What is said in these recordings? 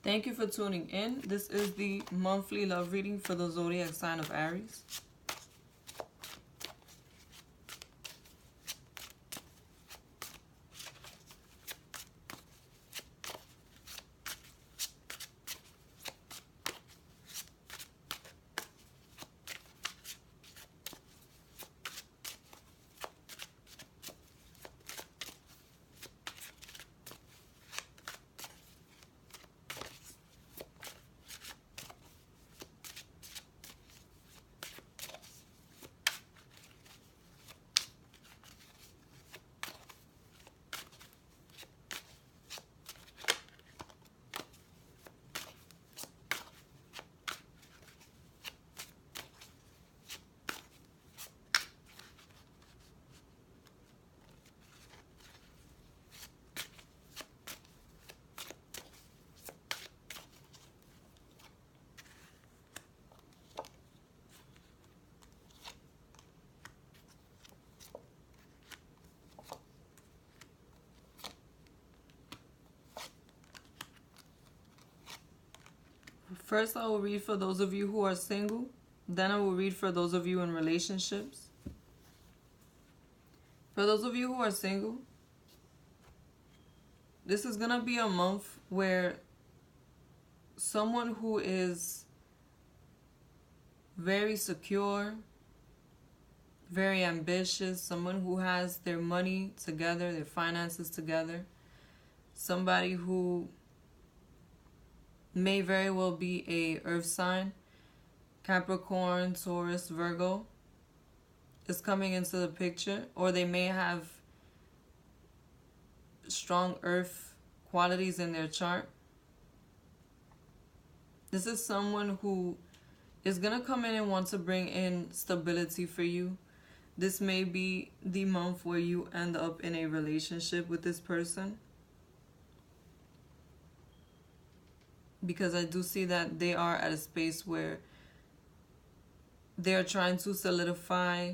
Thank you for tuning in. This is the monthly love reading for the Zodiac sign of Aries. First, I will read for those of you who are single. Then I will read for those of you in relationships. For those of you who are single, this is going to be a month where someone who is very secure, very ambitious, someone who has their money together, their finances together, somebody who may very well be a earth sign, Capricorn, Taurus, Virgo, is coming into the picture, or they may have strong earth qualities in their chart. This is someone who is going to come in and want to bring in stability for you. This may be the month where you end up in a relationship with this person, because I do see that they are at a space where they are trying to solidify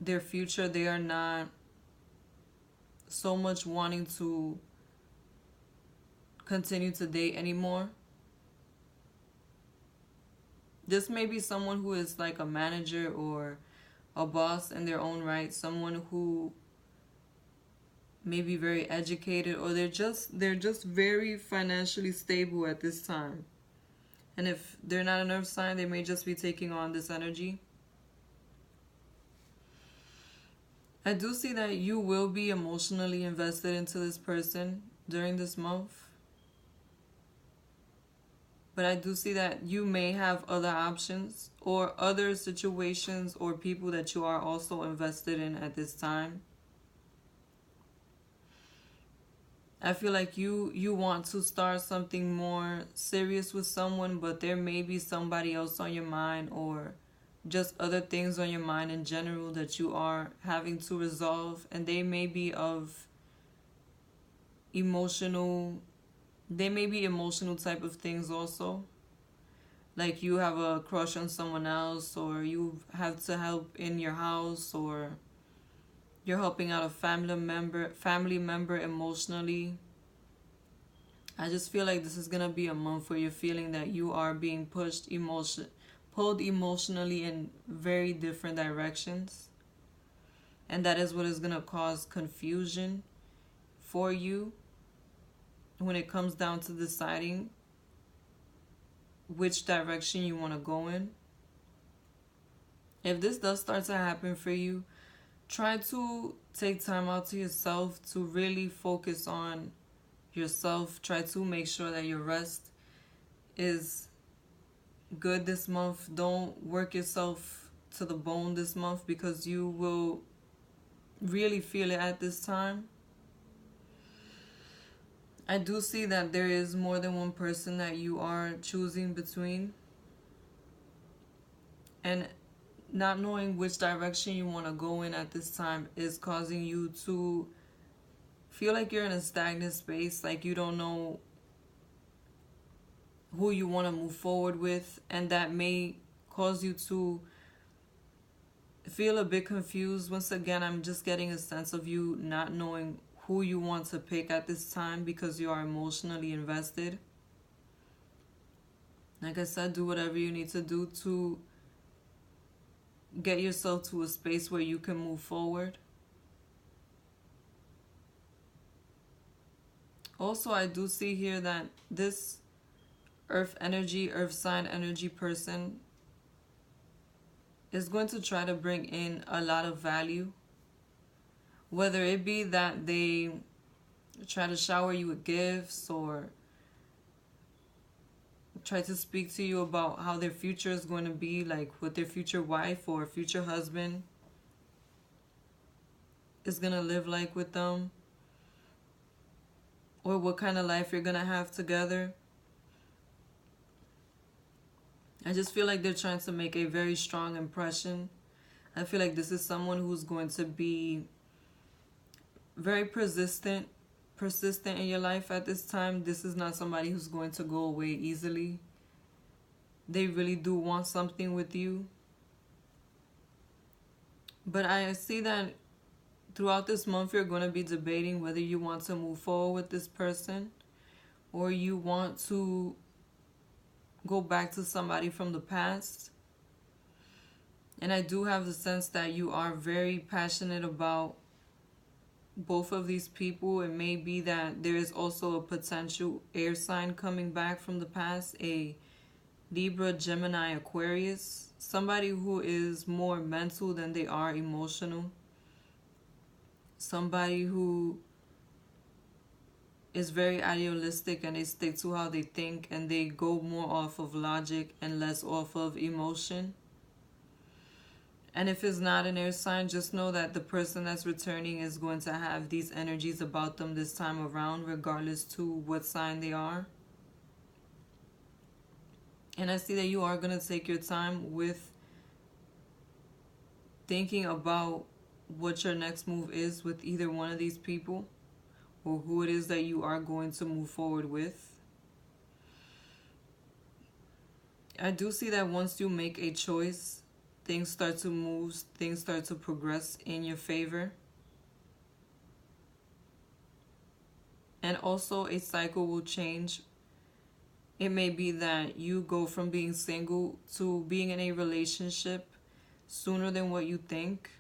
their future. They are not so much wanting to continue to date anymore. This may be someone who is like a manager or a boss in their own right, someone who may be very educated, or they're just very financially stable at this time. And if they're not an earth sign, they may just be taking on this energy. I do see that you will be emotionally invested into this person during this month. But I do see that you may have other options or other situations or people that you are also invested in at this time. I feel like you want to start something more serious with someone, but there may be somebody else on your mind, or just other things on your mind in general that you are having to resolve, and they may be emotional type of things also. Like you have a crush on someone else, or you have to help in your house, or you're helping out a family member emotionally. I just feel like this is going to be a month where you're feeling that you are being pulled emotionally in very different directions. And that is what is going to cause confusion for you when it comes down to deciding which direction you want to go in. If this does start to happen for you, try to take time out to yourself to really focus on yourself. Try to make sure that your rest is good this month. Don't work yourself to the bone this month, because you will really feel it at this time. I do see that there is more than one person that you are choosing between, and not knowing which direction you want to go in at this time is causing you to feel like you're in a stagnant space, like you don't know who you want to move forward with, and that may cause you to feel a bit confused. Once again, I'm just getting a sense of you not knowing who you want to pick at this time because you are emotionally invested. Like I said, do whatever you need to do to get yourself to a space where you can move forward. Also, I do see here that this earth energy, earth sign energy person is going to try to bring in a lot of value. Whether it be that they try to shower you with gifts or try to speak to you about how their future is going to be, like with their future wife or future husband is going to live like with them, or what kind of life you're going to have together. I just feel like they're trying to make a very strong impression. I feel like this is someone who's going to be very persistent in your life at this time. This is not somebody who's going to go away easily. They really do want something with you. But I see that throughout this month you're going to be debating whether you want to move forward with this person or you want to go back to somebody from the past. And I do have the sense that you are very passionate about both of these people. It may be that there is also a potential air sign coming back from the past, a Libra, Gemini, Aquarius, somebody who is more mental than they are emotional, somebody who is very idealistic and they stick to how they think and they go more off of logic and less off of emotion. And if it's not an air sign, just know that the person that's returning is going to have these energies about them this time around, regardless to what sign they are. And I see that you are going to take your time with thinking about what your next move is with either one of these people or who it is that you are going to move forward with. I do see that once you make a choice, things start to move, things start to progress in your favor. And also a cycle will change. It may be that you go from being single to being in a relationship sooner than what you think.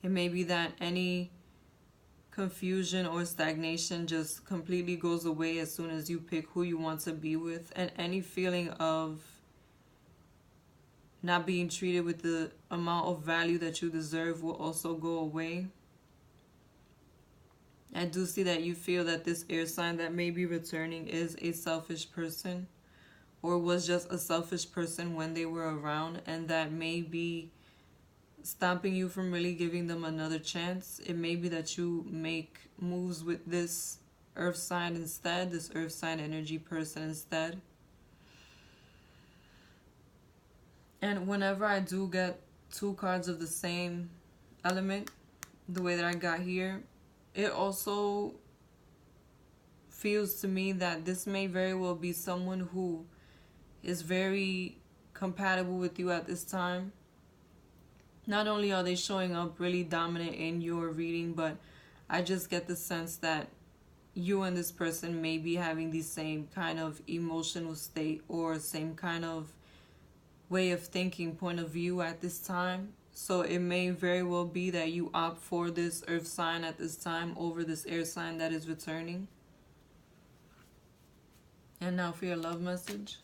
It may be that any confusion or stagnation just completely goes away as soon as you pick who you want to be with, and any feeling of not being treated with the amount of value that you deserve will also go away. I do see that you feel that this air sign that may be returning is a selfish person or was just a selfish person when they were around, and that may be stopping you from really giving them another chance. It may be that you make moves with this earth sign instead, this earth sign energy person instead. And whenever I do get two cards of the same element, the way that I got here, it also feels to me that this may very well be someone who is very compatible with you at this time. Not only are they showing up really dominant in your reading, but I just get the sense that you and this person may be having the same kind of emotional state or same kind of way of thinking, point of view at this time. So it may very well be that you opt for this earth sign at this time over this air sign that is returning. And now for your love message.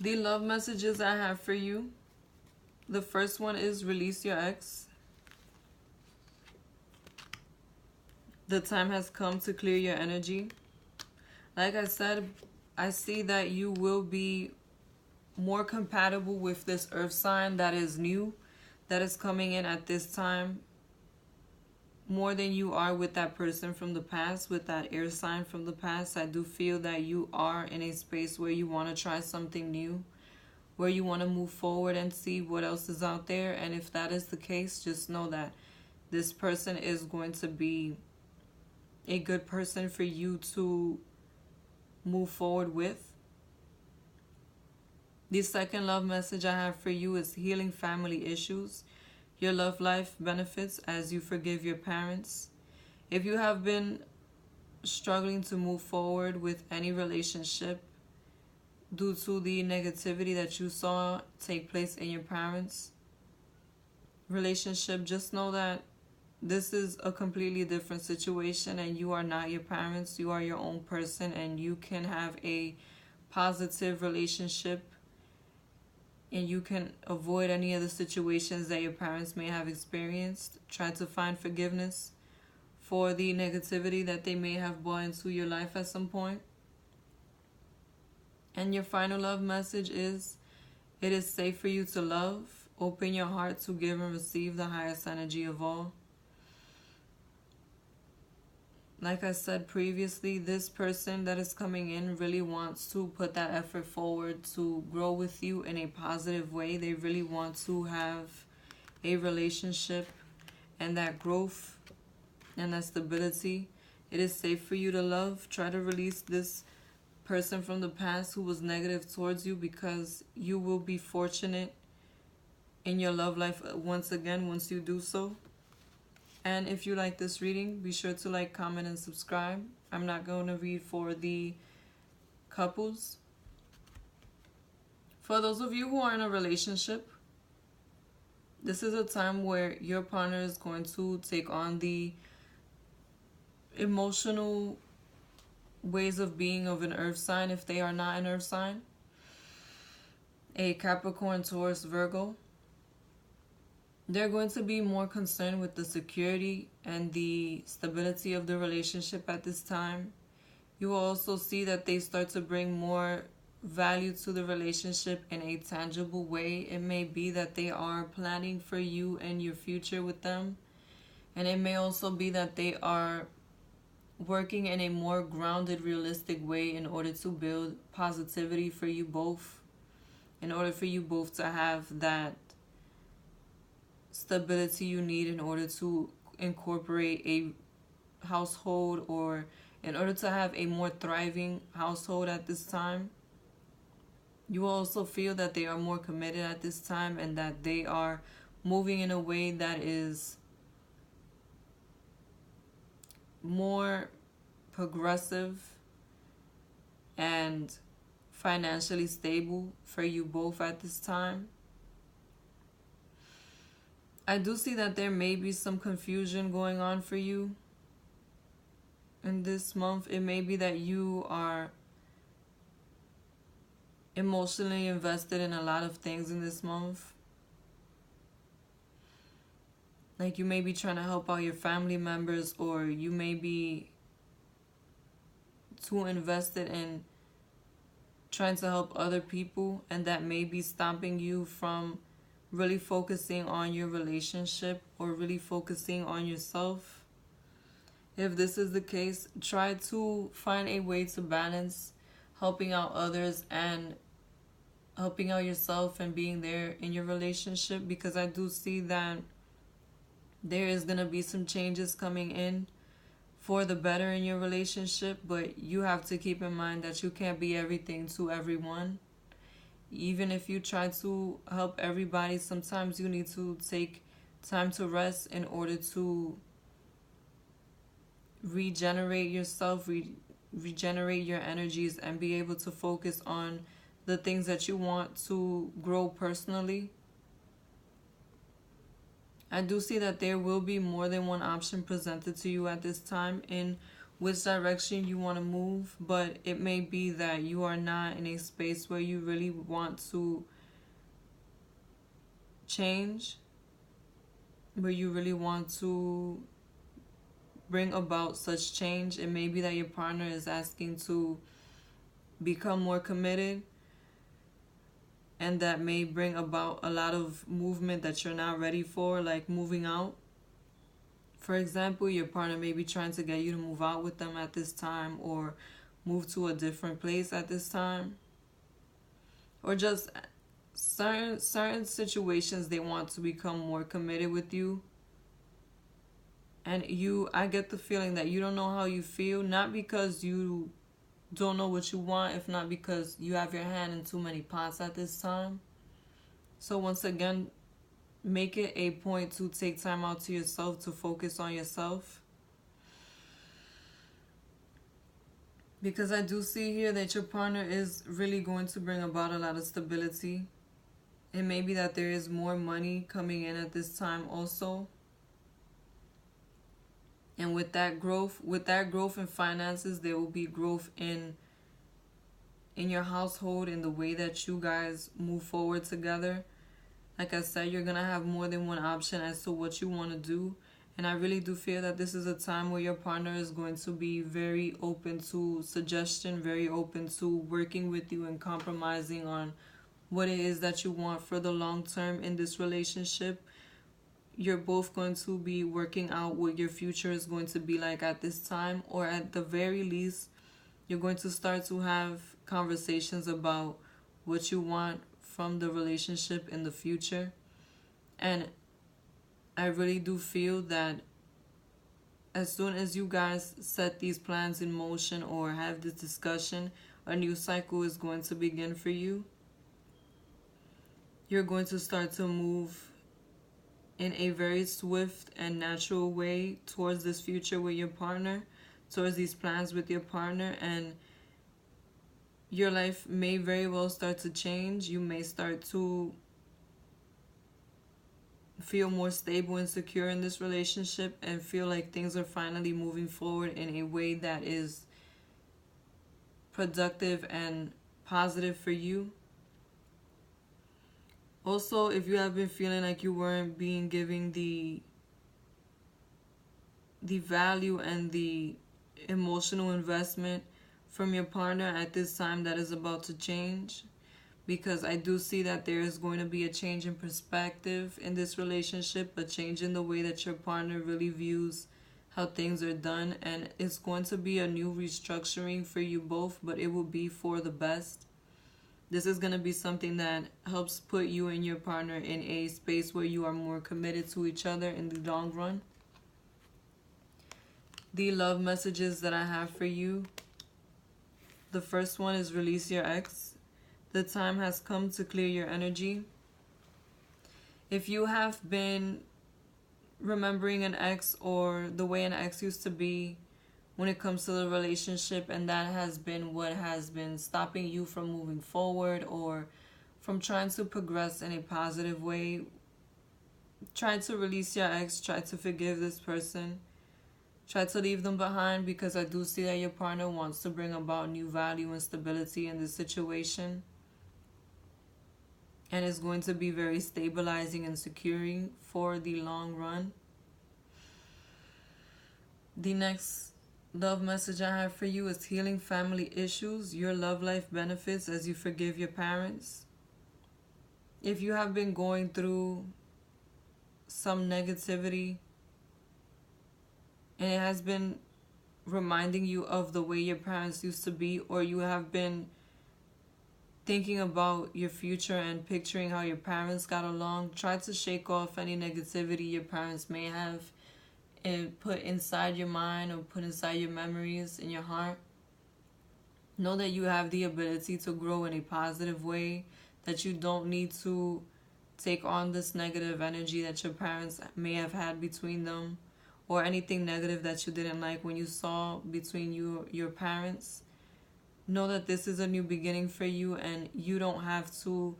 The love messages I have for you. The first one is release your ex. The time has come to clear your energy. Like I said, I see that you will be more compatible with this earth sign that is new, that is coming in at this time, more than you are with that person from the past, with that air sign from the past. I do feel that you are in a space where you want to try something new, where you want to move forward and see what else is out there. And if that is the case, just know that this person is going to be a good person for you to move forward with. The second love message I have for you is healing family issues. Your love life benefits as you forgive your parents. If you have been struggling to move forward with any relationship due to the negativity that you saw take place in your parents' relationship, just know that this is a completely different situation and you are not your parents. You are your own person and you can have a positive relationship and you can avoid any of the situations that your parents may have experienced. Try to find forgiveness for the negativity that they may have brought into your life at some point. And your final love message is, it is safe for you to love. Open your heart to give and receive the highest energy of all. Like I said previously, this person that is coming in really wants to put that effort forward to grow with you in a positive way. They really want to have a relationship and that growth and that stability. It is safe for you to love. Try to release this person from the past who was negative towards you, because you will be fortunate in your love life once again once you do so. And if you like this reading, be sure to like, comment, and subscribe. I'm not going to read for the couples. For those of you who are in a relationship, this is a time where your partner is going to take on the emotional ways of being of an earth sign if they are not an earth sign. A Capricorn, Taurus, Virgo. They're going to be more concerned with the security and the stability of the relationship at this time. You will also see that they start to bring more value to the relationship in a tangible way. It may be that they are planning for you and your future with them. And it may also be that they are working in a more grounded, realistic way in order to build positivity for you both. In order for you both to have that stability you need in order to incorporate a household, or in order to have a more thriving household at this time. You will also feel that they are more committed at this time and that they are moving in a way that is more progressive and financially stable for you both at this time. I do see that there may be some confusion going on for you in this month. It may be that you are emotionally invested in a lot of things in this month. Like you may be trying to help out your family members, or you may be too invested in trying to help other people, and that may be stopping you from really focusing on your relationship or really focusing on yourself. If this is the case, try to find a way to balance helping out others and helping out yourself and being there in your relationship, because I do see that there is going to be some changes coming in for the better in your relationship, but you have to keep in mind that you can't be everything to everyone. Even if you try to help everybody, sometimes you need to take time to rest in order to regenerate yourself, regenerate your energies, and be able to focus on the things that you want to grow personally. I do see that there will be more than one option presented to you at this time in which direction you want to move, but it may be that you are not in a space where you really want to change, where you really want to bring about such change. It may be that your partner is asking to become more committed, and that may bring about a lot of movement that you're not ready for, like moving out For example, your partner may be trying to get you to move out with them at this time, or move to a different place at this time, or just certain situations they want to become more committed with you. And I get the feeling that you don't know how you feel, not because you don't know what you want, if not because you have your hand in too many pots at this time. So once again, make it a point to take time out to yourself, to focus on yourself. Because I do see here that your partner is really going to bring about a lot of stability. It may be that there is more money coming in at this time also. And with that growth in finances, there will be growth in your household, in the way that you guys move forward together. Like I said, you're going to have more than one option as to what you want to do. And I really do feel that this is a time where your partner is going to be very open to suggestion, very open to working with you and compromising on what it is that you want for the long term in this relationship. You're both going to be working out what your future is going to be like at this time, or at the very least, you're going to start to have conversations about what you want from the relationship in the future. And I really do feel that as soon as you guys set these plans in motion or have this discussion, a new cycle is going to begin for you. You're going to start to move in a very swift and natural way towards this future with your partner, towards these plans with your partner, and your life may very well start to change. You may start to feel more stable and secure in this relationship and feel like things are finally moving forward in a way that is productive and positive for you. Also, if you have been feeling like you weren't being given the value and the emotional investment from your partner at this time, that is about to change. Because I do see that there is going to be a change in perspective in this relationship, a change in the way that your partner really views how things are done. And it's going to be a new restructuring for you both, but it will be for the best. This is going to be something that helps put you and your partner in a space where you are more committed to each other in the long run. The love messages that I have for you. The first one is release your ex. The time has come to clear your energy. If you have been remembering an ex or the way an ex used to be when it comes to the relationship, and that has been what has been stopping you from moving forward or from trying to progress in a positive way, try to release your ex, try to forgive this person, try to leave them behind, because I do see that your partner wants to bring about new value and stability in this situation. And it's going to be very stabilizing and securing for the long run. The next love message I have for you is healing family issues. Your love life benefits as you forgive your parents. If you have been going through some negativity and it has been reminding you of the way your parents used to be, or you have been thinking about your future and picturing how your parents got along, try to shake off any negativity your parents may have and put inside your mind or put inside your memories in your heart. Know that you have the ability to grow in a positive way, that you don't need to take on this negative energy that your parents may have had between them, or anything negative that you didn't like when you saw between your parents. Know that this is a new beginning for you, and you don't have to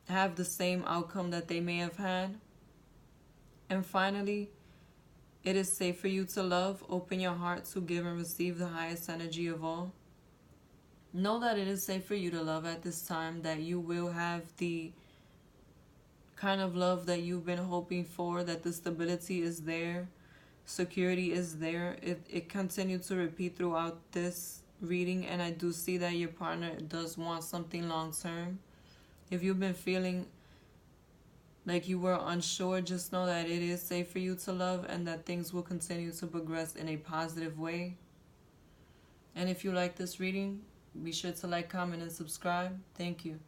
have the same outcome that they may have had. And finally, it is safe for you to love. Open your heart to give and receive the highest energy of all. Know that it is safe for you to love at this time, that you will have the kind of love that you've been hoping for, that the stability is there, security is there. It continues to repeat throughout this reading, and I do see that your partner does want something long term. If you've been feeling like you were unsure, just know that it is safe for you to love and that things will continue to progress in a positive way. And if you like this reading, be sure to like, comment, and subscribe. Thank you.